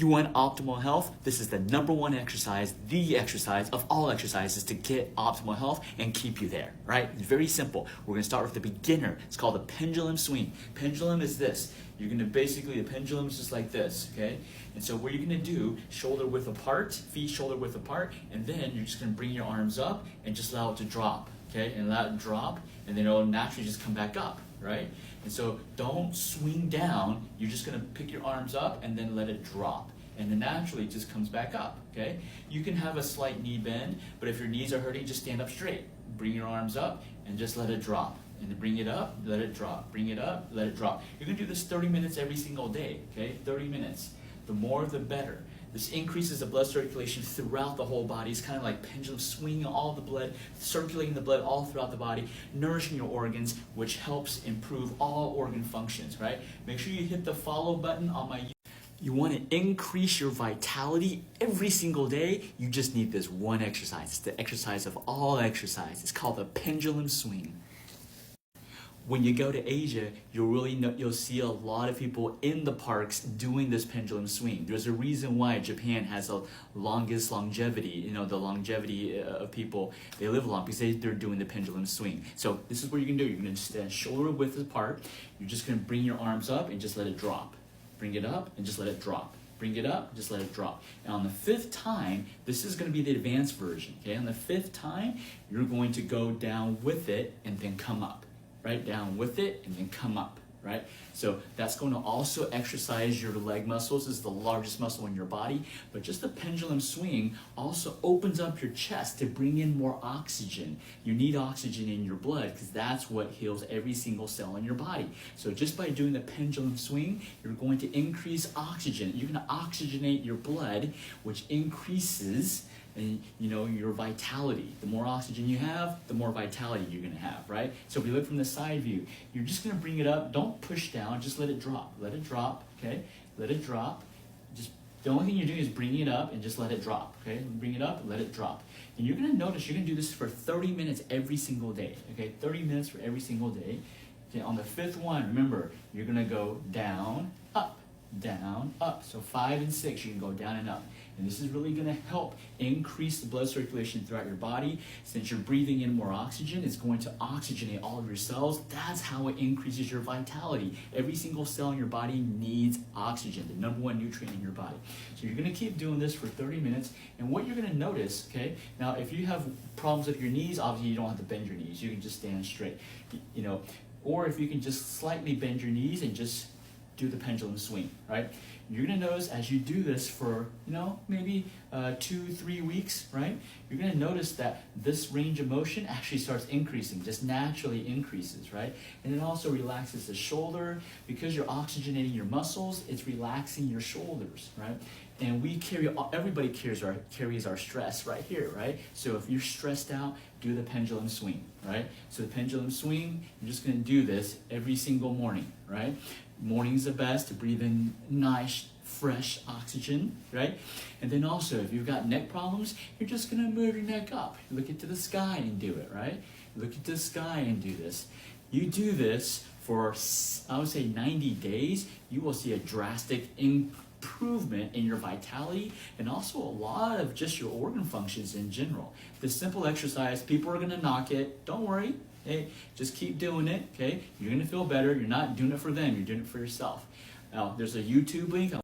You want optimal health? This is the #1 exercise, the exercise of all exercises to get optimal health and keep you there, right? It's very simple. We're gonna start with the beginner. It's called the pendulum swing. Pendulum is this. You're gonna basically, the pendulum is just like this, okay? And so what you're gonna do, shoulder width apart, feet shoulder width apart, and then you're just gonna bring your arms up and just allow it to drop, okay? And let it drop, and then it'll naturally just come back up, right? And so don't swing down, you're just gonna pick your arms up and then let it drop. And then naturally it just comes back up, okay? You can have a slight knee bend, but if your knees are hurting, just stand up straight. Bring your arms up and just let it drop. And then bring it up, let it drop. Bring it up, let it drop. You're gonna do this 30 minutes every single day, okay? 30 minutes. The more, the better. This increases the blood circulation throughout the whole body. It's kind of like pendulum swinging all the blood, circulating the blood all throughout the body, nourishing your organs, which helps improve all organ functions, right? Make sure you hit the follow button on my YouTube. You want to increase your vitality every single day. You just need this one exercise. It's the exercise of all exercise. It's called the pendulum swing. When you go to Asia, you'll see a lot of people in the parks doing this pendulum swing. There's a reason why Japan has the longest longevity, the longevity of people, they live long because they're doing the pendulum swing. So this is what you're gonna do. You're gonna stand shoulder width apart. You're just gonna bring your arms up and just let it drop. Bring it up and just let it drop. Bring it up, just let it drop. And on the 5th time, this is gonna be the advanced version, okay? On the 5th time, you're going to go down with it and then come up. Right, down with it and then come up, right? So that's going to also exercise your leg muscles. This is the largest muscle in your body, but just the pendulum swing also opens up your chest to bring in more oxygen. You need oxygen in your blood because that's what heals every single cell in your body. So just by doing the pendulum swing, you're going to increase oxygen. You're going to oxygenate your blood, which increases your vitality. The more oxygen you have, the more vitality you're gonna have, right? So if you look from the side view, you're just gonna bring it up, don't push down, just let it drop. Let it drop, okay? Let it drop. The only thing you're doing is bringing it up and just let it drop, okay? Bring it up, let it drop. And you're gonna notice you're gonna do this for 30 minutes every single day, okay? 30 minutes for every single day. Okay, on the 5th one, remember, you're gonna go down, up, down, up. So 5 and 6, you can go down and up. And this is really going to help increase the blood circulation throughout your body. Since you're breathing in more oxygen, it's going to oxygenate all of your cells. That's how it increases your vitality. Every single cell in your body needs oxygen, the #1 nutrient in your body. So you're going to keep doing this for 30 minutes. And what you're going to notice, okay, now if you have problems with your knees, obviously you don't have to bend your knees. You can just stand straight, or if you can just slightly bend your knees and just do the pendulum swing, right? You're gonna notice as you do this for, maybe 2-3 weeks, right? You're gonna notice that this range of motion actually starts increasing, just naturally increases, right? And it also relaxes the shoulder. Because you're oxygenating your muscles, it's relaxing your shoulders, right? And everybody carries our stress right here, right? So if you're stressed out, do the pendulum swing, right? So the pendulum swing, you're just gonna do this every single morning, right? Morning's the best to breathe in nice, fresh oxygen, right? And then also, if you've got neck problems, you're just gonna move your neck up. Look into the sky and do it, right? Look into the sky and do this. You do this for, I would say 90 days, you will see a drastic improvement in your vitality and also a lot of just your organ functions in general. This simple exercise, people are gonna knock it, don't worry. Hey, just keep doing it, okay? You're gonna feel better. You're not doing it for them, you're doing it for yourself. Now, there's a YouTube link.